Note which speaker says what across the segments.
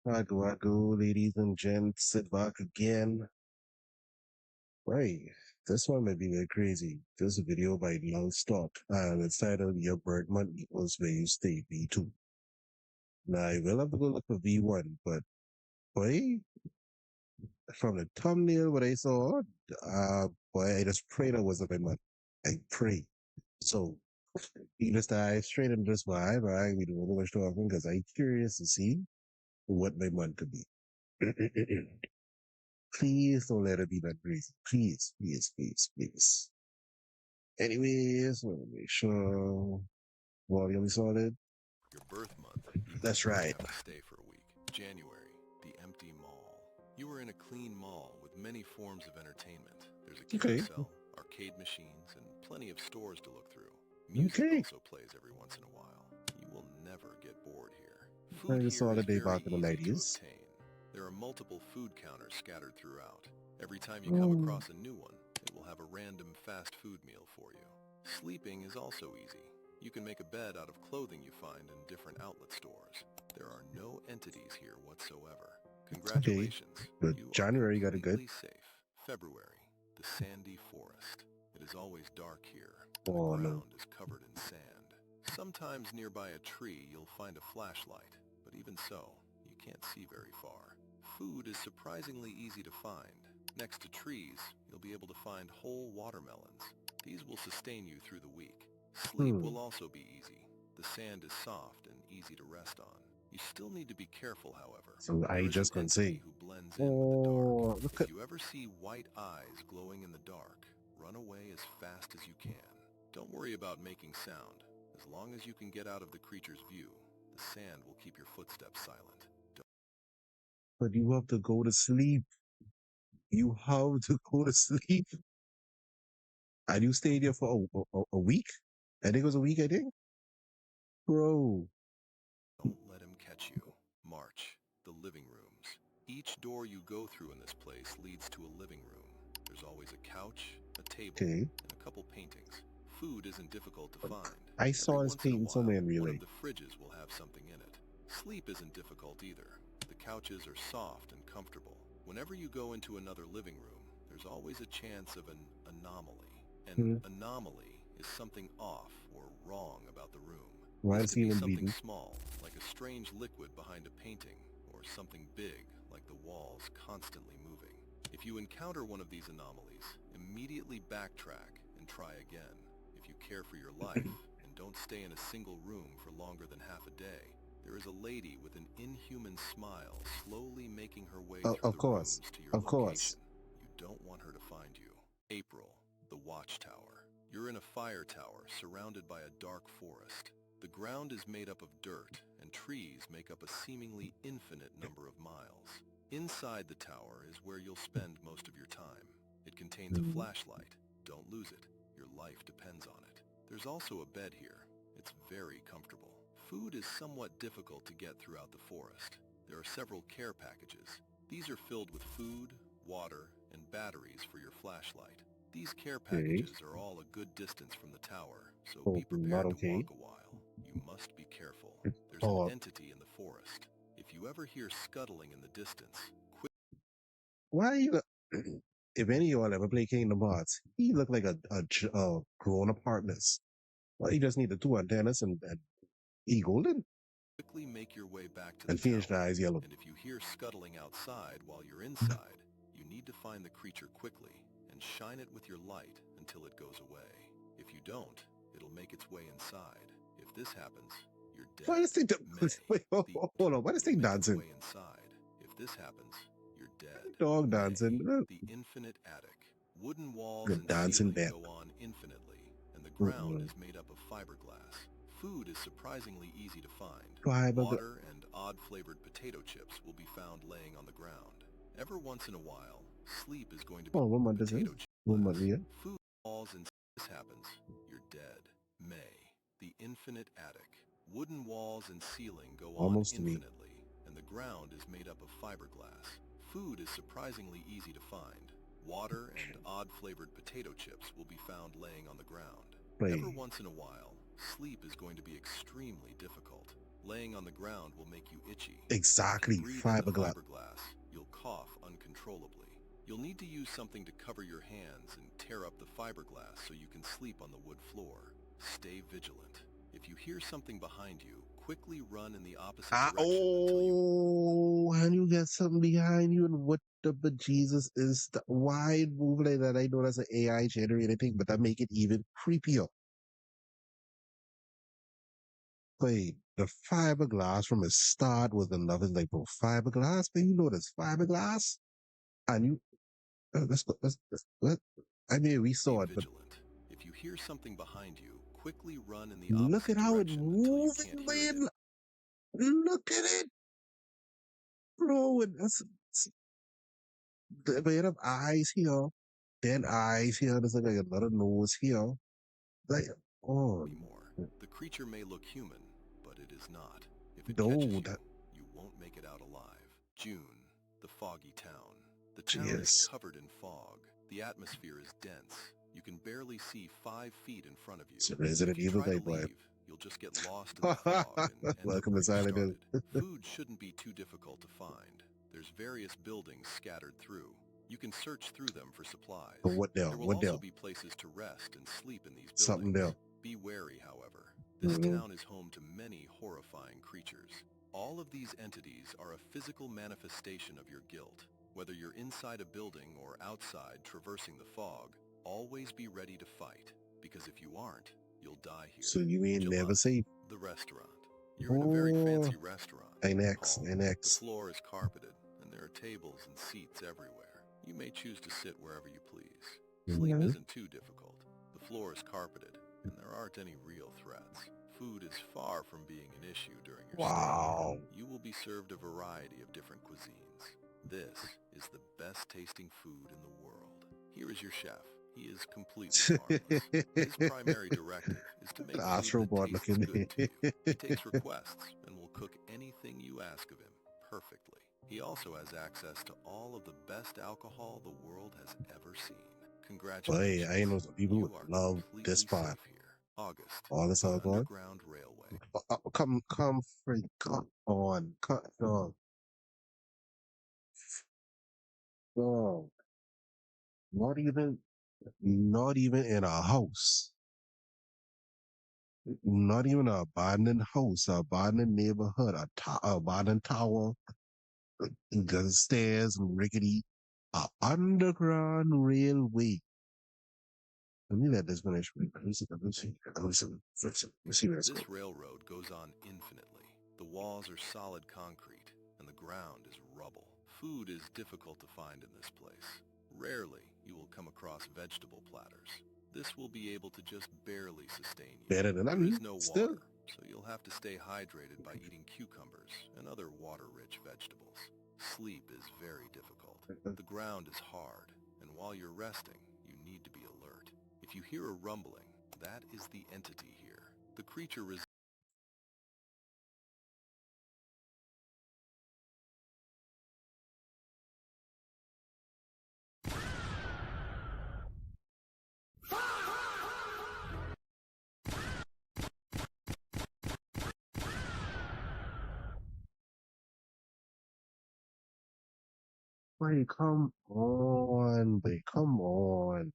Speaker 1: I do, ladies and gents? Sit back again. Right. This one might be a bit crazy. This is a video by Nullslop, and it's titled Your Bird Month Equals Where You Stay V2. Now, I will have to go look for V1, but boy, from the thumbnail, what I saw, boy, I just pray that wasn't my month. I pray. So, you just dive straight into this vibe. I we don't know much talking because I'm curious to see what my month could be. Please don't let it be that crazy. Please, please, please, please. Anyways, let me make sure volume is solid.
Speaker 2: Your birth month equals
Speaker 1: That's
Speaker 2: where you
Speaker 1: right.
Speaker 2: have to stay for a week. January, the empty mall. You are in a clean mall with many forms of entertainment. There's a
Speaker 1: Okay.
Speaker 2: carousel, arcade machines, and plenty of stores to look through. Music
Speaker 1: Okay.
Speaker 2: also plays every once in a while. You will never get bored here.
Speaker 1: I
Speaker 2: Food
Speaker 1: just
Speaker 2: here
Speaker 1: saw
Speaker 2: is
Speaker 1: the day back
Speaker 2: very
Speaker 1: in the
Speaker 2: easy to
Speaker 1: 90s.
Speaker 2: obtain. There are multiple food counters scattered throughout. Every time you come
Speaker 1: Oh,
Speaker 2: across a new one, it will have a random fast food meal for you. Sleeping is also easy. You can make a bed out of clothing you find in different outlet stores. There are no entities here whatsoever.
Speaker 1: okay.
Speaker 2: Congratulations,
Speaker 1: But
Speaker 2: you are
Speaker 1: January got it good.
Speaker 2: completely safe. February, the sandy forest. It is always dark here, and the
Speaker 1: Oh, no.
Speaker 2: ground is covered in sand. Sometimes nearby a tree you'll find a flashlight, but even so, you can't see very far. Food is surprisingly easy to find. Next to trees, you'll be able to find whole watermelons. These will sustain you through the week. Sleep
Speaker 1: Hmm.
Speaker 2: will also be easy. The sand is soft and easy to rest on. You still need to be careful, however.
Speaker 1: So I
Speaker 2: There is an
Speaker 1: just can
Speaker 2: entity
Speaker 1: say,
Speaker 2: who blends in with the dark.
Speaker 1: oh, look
Speaker 2: If
Speaker 1: at,
Speaker 2: you ever see white eyes glowing in the dark, run away as fast as you can. Don't worry about making sound. As long as you can get out of the creature's view, the sand will keep your footsteps silent.
Speaker 1: but you have to go to sleep. You have to go to sleep. And you stayed there for a week? I think it was a week, I think. Bro.
Speaker 2: Don't let him catch you. March, the living rooms. Each door you go through in this place leads to a living room. There's always a couch, a table,
Speaker 1: Okay.
Speaker 2: and a couple paintings. Food isn't difficult to find.
Speaker 1: I
Speaker 2: Every
Speaker 1: saw his
Speaker 2: once in a
Speaker 1: painting
Speaker 2: while,
Speaker 1: somewhere in real
Speaker 2: one of
Speaker 1: life.
Speaker 2: the fridges will have something in it. Sleep isn't difficult either. The couches are soft and comfortable. Whenever you go into another living room, there's always a chance of an anomaly. An
Speaker 1: Hmm.
Speaker 2: anomaly is something off or wrong about the room.
Speaker 1: Why
Speaker 2: This
Speaker 1: is
Speaker 2: could
Speaker 1: he
Speaker 2: be
Speaker 1: even
Speaker 2: something
Speaker 1: bleeding?
Speaker 2: small, like a strange liquid behind a painting, or something big, like the walls constantly moving. If you encounter one of these anomalies, immediately backtrack and try again. If you care for your life, and don't stay in a single room for longer than half a day, there is a lady with an inhuman smile slowly making her way through
Speaker 1: Of
Speaker 2: the
Speaker 1: course.
Speaker 2: rooms to your
Speaker 1: Of
Speaker 2: location.
Speaker 1: course.
Speaker 2: You don't want her to find you. April, the Watchtower. You're in a fire tower surrounded by a dark forest. The ground is made up of dirt, and trees make up a seemingly infinite number of miles. Inside the tower is where you'll spend most of your time. It contains a
Speaker 1: Mhm.
Speaker 2: flashlight. Don't lose it. Your life depends on it. There's also a bed here. It's very comfortable. Food is somewhat difficult to get throughout the forest. There are several care packages. These are filled with food, water, and batteries for your flashlight. These care
Speaker 1: Okay.
Speaker 2: packages are all a good distance from the tower, so
Speaker 1: Oh,
Speaker 2: be
Speaker 1: not
Speaker 2: prepared to
Speaker 1: okay.
Speaker 2: walk a while. You must be careful. There's an
Speaker 1: Oh,
Speaker 2: entity in the forest. If you ever hear scuttling in the distance,
Speaker 1: why you? If any of y'all ever play Kingdom Hearts, he looked like a grown-up partners. Well, he just need the two antennas and he golden
Speaker 2: quickly make your way back to the
Speaker 1: and finish the
Speaker 2: tower.
Speaker 1: eyes yellow.
Speaker 2: And if you hear scuttling outside while you're inside, you need to find the creature quickly and shine it with your light until it goes away. If you don't, it'll make its way inside. If this happens, you're
Speaker 1: Why
Speaker 2: dead.
Speaker 1: this thing?
Speaker 2: May.
Speaker 1: Wait, hold
Speaker 2: The
Speaker 1: on. Why this
Speaker 2: it'll
Speaker 1: thing
Speaker 2: make its
Speaker 1: dancing?
Speaker 2: way inside. If this happens, you're dead.
Speaker 1: Dog
Speaker 2: May.
Speaker 1: dancing.
Speaker 2: The infinite attic. Wooden walls
Speaker 1: Good
Speaker 2: and
Speaker 1: dancing
Speaker 2: ceiling
Speaker 1: bear.
Speaker 2: go on infinitely, and the ground
Speaker 1: Mm-mm.
Speaker 2: is made up of fiberglass. Food is surprisingly easy to find.
Speaker 1: Why, but
Speaker 2: Water and odd-flavored potato chips will be found laying on the ground. Every once in a while, sleep is going to be
Speaker 1: oh, what month is this?
Speaker 2: potato chip
Speaker 1: What month
Speaker 2: glass.
Speaker 1: we at?
Speaker 2: Food walls and this happens, you're dead. May. The infinite attic. Wooden walls and ceiling go on
Speaker 1: Almost to me.
Speaker 2: infinitely, and the ground is made up of fiberglass. Food is surprisingly easy to find. Water and odd-flavored potato chips will be found laying on the ground. Every
Speaker 1: Play.
Speaker 2: once in a while, sleep is going to be extremely difficult. Laying on the ground will make you itchy. If you
Speaker 1: Exactly,
Speaker 2: breathe in the
Speaker 1: fiberglass.
Speaker 2: fiberglass, you'll cough uncontrollably. You'll need to use something to cover your hands and tear up the fiberglass so you can sleep on the wood floor. Stay vigilant. If you hear something behind you, quickly run in the opposite direction until you...
Speaker 1: And you get something behind you, and what the bejesus is the wide move like that? I know that's an AI generated thing, but that make it even creepier. Wait, the fiberglass from the start was enough. It's like, bro, fiberglass, but you know there's fiberglass, and you let's I mean, we
Speaker 2: Be
Speaker 1: saw it, but
Speaker 2: vigilant. If you hear something behind you, quickly run in the
Speaker 1: look at
Speaker 2: opposite
Speaker 1: how it
Speaker 2: direction until you
Speaker 1: moving,
Speaker 2: can't hear it.
Speaker 1: man. Look at it, bro. And the bit of eyes here, then eyes here. There's like another nose here. Like, oh,
Speaker 2: Anymore. The creature may look human, but it is not. If it catches
Speaker 1: no,
Speaker 2: you,
Speaker 1: that,
Speaker 2: you won't make it out alive. June, the foggy town. The town is
Speaker 1: yes.
Speaker 2: covered in fog. The atmosphere is dense. You can barely see 5 feet in front of you.
Speaker 1: It's a Resident
Speaker 2: If you
Speaker 1: Evil
Speaker 2: try to
Speaker 1: type vibe.
Speaker 2: leave, you'll just get lost in the fog and end up
Speaker 1: Welcome
Speaker 2: where
Speaker 1: to
Speaker 2: you
Speaker 1: Silent Hill.
Speaker 2: started. Food shouldn't be too difficult to find. There's various buildings scattered through. You can search through them for supplies.
Speaker 1: But what there?
Speaker 2: There will
Speaker 1: What
Speaker 2: also
Speaker 1: there?
Speaker 2: be places to rest and sleep in these
Speaker 1: Something
Speaker 2: buildings.
Speaker 1: there.
Speaker 2: Be wary, however. This
Speaker 1: Mm-hmm.
Speaker 2: town is home to many horrifying creatures. All of these entities are a physical manifestation of your guilt. Whether you're inside a building or outside traversing the fog, always be ready to fight, because if you aren't, you'll die here.
Speaker 1: So you ain't
Speaker 2: July,
Speaker 1: never safe.
Speaker 2: the restaurant. You're in a very
Speaker 1: Oh,
Speaker 2: fancy restaurant.
Speaker 1: NX,
Speaker 2: Hall. The
Speaker 1: NX.
Speaker 2: floor is carpeted, and there are tables and seats everywhere. You may choose to sit wherever you please. Sleep
Speaker 1: Mm-hmm.
Speaker 2: isn't too difficult. The floor is carpeted, and there aren't any real threats. Food is far from being an issue during your stay
Speaker 1: Wow.
Speaker 2: here. You will be served a variety of different cuisines. This is the best tasting food in the world. Here is your chef. He is completely harmless. His primary directive is to make food that
Speaker 1: Astrobot
Speaker 2: tastes
Speaker 1: looking.
Speaker 2: good to you. He takes requests and will cook anything you ask of him perfectly. He also has access to all of the best alcohol the world has ever seen.
Speaker 1: Boy, I know
Speaker 2: Congratulations.
Speaker 1: some people
Speaker 2: You
Speaker 1: would
Speaker 2: are
Speaker 1: love this
Speaker 2: completely
Speaker 1: spot.
Speaker 2: safe here. August,
Speaker 1: All this
Speaker 2: the
Speaker 1: alcohol.
Speaker 2: Underground Railway.
Speaker 1: Come, freak, come on, come on. Oh, not even, not even in a house. Not even an abandoned house, an abandoned neighborhood, abandoned tower, the stairs, rickety, underground railway. Let me let this finish. Let me see. Let me see. Let me see. Let me see where it's going.
Speaker 2: This railroad goes on infinitely. The walls are solid concrete, and the ground is rubble. Food is difficult to find in this place. Rarely you will come across vegetable platters. This will be able to just barely sustain you.
Speaker 1: Better than I
Speaker 2: There is
Speaker 1: mean,
Speaker 2: no
Speaker 1: still.
Speaker 2: water, so you'll have to stay hydrated by eating cucumbers and other water-rich vegetables. Sleep is very difficult. The ground is hard, and while you're resting, you need to be alert. If you hear a rumbling, that is the entity here. The creature
Speaker 1: Wait, come on, wait, come on.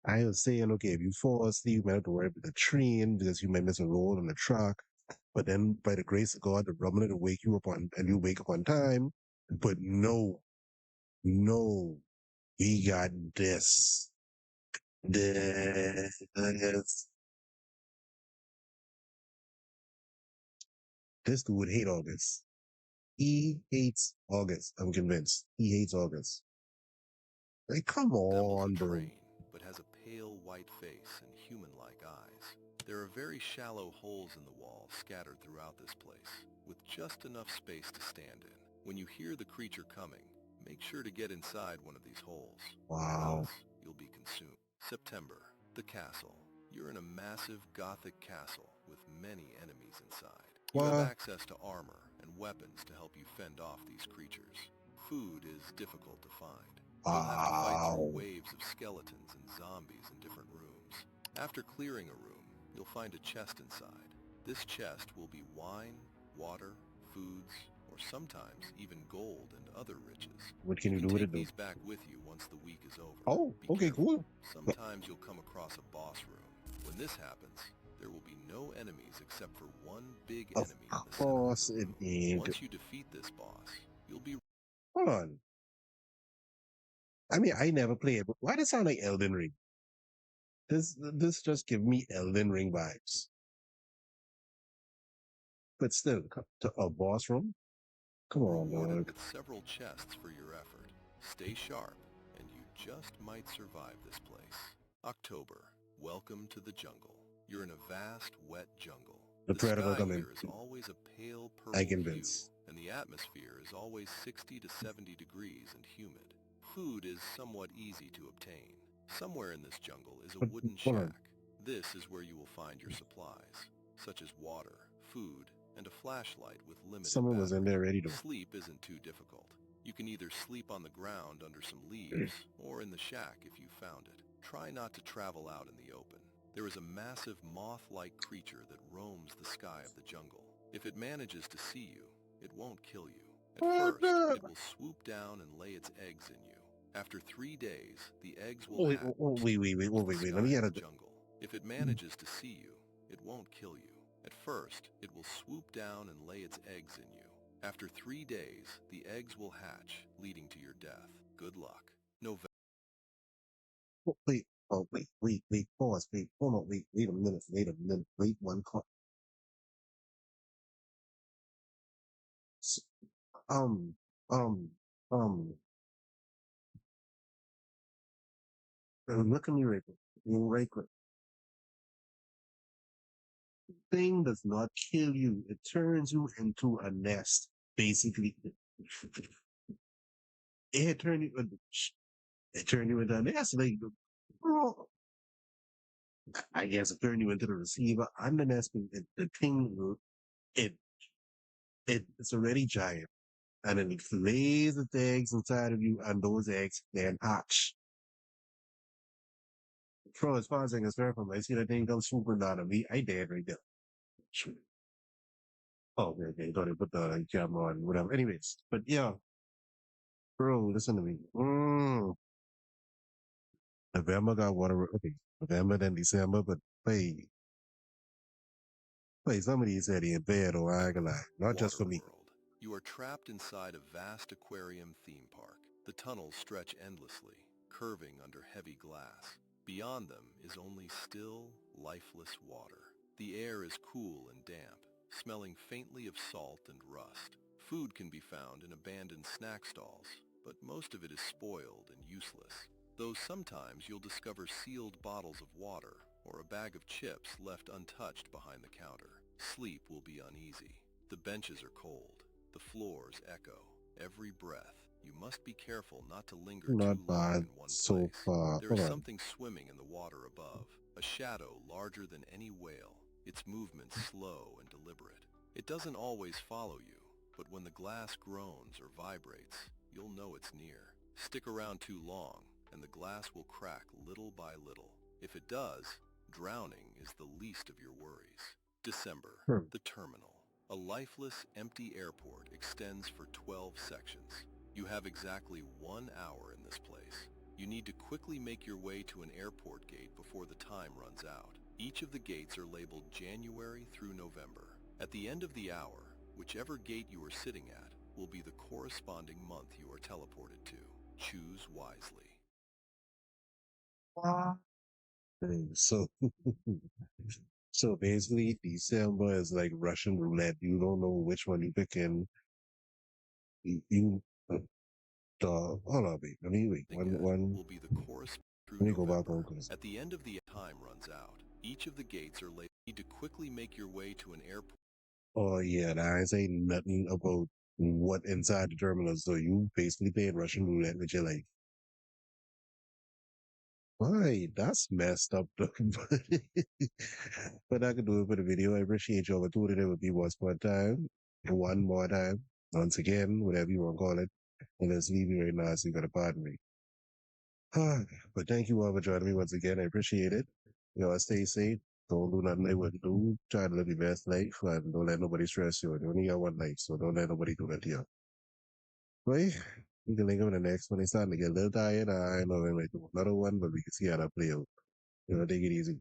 Speaker 1: I was saying, okay, if you fall asleep, you might have to worry about the train because you might miss a roll on the truck. But then, by the grace of God, the rumbling will wake you up on, and you wake up on time. But no, no, we got this. This. This dude would hate August. He hates August. I'm convinced. He hates August. Like, come
Speaker 2: resembles a
Speaker 1: on, bro.
Speaker 2: train, but has a pale white face and human-like eyes. There are very shallow holes in the wall scattered throughout this place, with just enough space to stand in. When you hear the creature coming, make sure to get inside one of these holes, or
Speaker 1: Wow.
Speaker 2: else you'll be consumed. September, the castle. You're in a massive Gothic castle with many enemies inside. You have
Speaker 1: What?
Speaker 2: access to armor and weapons to help you fend off these creatures. Food is difficult to find. You'll have to fight through
Speaker 1: Wow.
Speaker 2: waves of skeletons and zombies in different rooms. After clearing a room, you'll find a chest inside. This chest will be wine, water, foods, or sometimes even gold and other riches.
Speaker 1: What
Speaker 2: You
Speaker 1: can you
Speaker 2: can
Speaker 1: do with it
Speaker 2: take
Speaker 1: though?
Speaker 2: these back with you once the week is over.
Speaker 1: Oh,
Speaker 2: Be
Speaker 1: okay,
Speaker 2: careful.
Speaker 1: cool.
Speaker 2: Sometimes you'll come across a boss room. When this happens, there will be no enemies except for one big
Speaker 1: Of
Speaker 2: enemy in the center of
Speaker 1: course
Speaker 2: the
Speaker 1: it
Speaker 2: room.
Speaker 1: ain't.
Speaker 2: Once you defeat this boss, you'll be
Speaker 1: Hold on. I mean, I never play it, but why does it sound like Elden Ring? This just give me Elden Ring vibes. But still, to a boss room? Come on,
Speaker 2: rewarded
Speaker 1: dog.
Speaker 2: with several chests for your effort. Stay sharp, and you just might survive this place. October. Welcome to the jungle. You're in a vast, wet jungle.
Speaker 1: The
Speaker 2: The
Speaker 1: Predator
Speaker 2: sky
Speaker 1: coming.
Speaker 2: here is always a pale
Speaker 1: I
Speaker 2: purple hue,
Speaker 1: convince.
Speaker 2: and the atmosphere is always 60 to 70 degrees and humid. Food is somewhat easy to obtain. Somewhere in this jungle is a
Speaker 1: But
Speaker 2: wooden
Speaker 1: hold on.
Speaker 2: shack. This is where you will find your supplies, such as water, food, and a flashlight with limited
Speaker 1: Someone was in
Speaker 2: battery.
Speaker 1: there ready though.
Speaker 2: Sleep isn't too difficult. You can either sleep on the ground under some leaves or in the shack if you found it. Try not to travel out in the open. There is a massive moth-like creature that roams the sky of the jungle. If it manages to see you, it won't kill you. At
Speaker 1: What
Speaker 2: first,
Speaker 1: the?
Speaker 2: it will swoop down and lay its eggs in you. After 3 days, the eggs will
Speaker 1: Oh, wait,
Speaker 2: hatch
Speaker 1: wait,
Speaker 2: the
Speaker 1: wait. Let me
Speaker 2: sky
Speaker 1: get
Speaker 2: of
Speaker 1: a.
Speaker 2: the jungle. If it manages to see you, it won't kill you. At first, it will swoop down and lay its eggs in you. After 3 days, the eggs will hatch, leading to your death. Good luck. November.
Speaker 1: Oh, wait. Oh, wait. Pause. Wait. Hold on. Wait a minute. Wait a minute. Wait one call. S- Um, um, um. Look at me right quick. Right quick. Thing does not kill you. It turns you into a nest. Basically, it turned you. It turned you into a nest. Like, well, I guess it turned you into the receiver. I'm the nest. The thing. It it's already giant. And then it lays its eggs inside of you, and those eggs then hatch. Bro, as far as I can start from, I see that thing come swooping down on me. I dead right there. Oh, okay. Thought I put the camera on, whatever. Anyways, but yeah, bro, listen to me. November got water. Okay, November then December, but somebody said he in bed, or I ain't gonna lie. Not just for me.
Speaker 2: Waterworld. You are trapped inside a vast aquarium theme park. The tunnels stretch endlessly, curving under heavy glass. Beyond them is only still, lifeless water. The air is cool and damp, smelling faintly of salt and rust. Food can be found in abandoned snack stalls, but most of it is spoiled and useless. Though sometimes you'll discover sealed bottles of water or a bag of chips left untouched behind the counter. Sleep will be uneasy. The benches are cold. The floors echo. Every breath. You must be careful not to linger too
Speaker 1: Not
Speaker 2: long
Speaker 1: bad
Speaker 2: in one
Speaker 1: so
Speaker 2: place.
Speaker 1: far.
Speaker 2: There is
Speaker 1: Hold on.
Speaker 2: something swimming in the water above, a shadow larger than any whale, its movements slow and deliberate. It doesn't always follow you, but when the glass groans or vibrates, you'll know it's near. Stick around too long, and the glass will crack little by little. If it does, drowning is the least of your worries. December,
Speaker 1: Hmm.
Speaker 2: the terminal. A lifeless, empty airport extends for 12 sections. You have exactly 1 hour in this place. You need to quickly make your way to an airport gate before the time runs out. Each of the gates are labeled January through November. At the end of the hour, whichever gate you are sitting at will be the corresponding month you are teleported to. Choose wisely.
Speaker 1: Hey, so, so basically, December is like Russian roulette. You don't know which one you picking. You hold on, wait. Let me wait.
Speaker 2: It
Speaker 1: One.
Speaker 2: will be the chorus through
Speaker 1: Let me go back on
Speaker 2: November.
Speaker 1: because.
Speaker 2: At the end of the time runs out. Each of the gates are labeled. You need to quickly make your way to an airport.
Speaker 1: Oh yeah, and I ain't saying nothing about what inside the terminal. So you basically playing Russian roulette with your life. Why? That's messed up, though. But I could do it for the video. I appreciate y'all for tuning in with me once more time. One more time. Once again, whatever you want to call it. And let's leave you right now so you gotta pardon me. But thank you all for joining me once again. I appreciate it. Y'all stay safe. Don't do nothing they wouldn't do. Try to live your best life and don't let nobody stress you. You only got one life, so don't let nobody do that to you. Right? We can link up in the next one. It's starting to get a little tired. I know we might do another one, but we can see how that play out. Take it easy.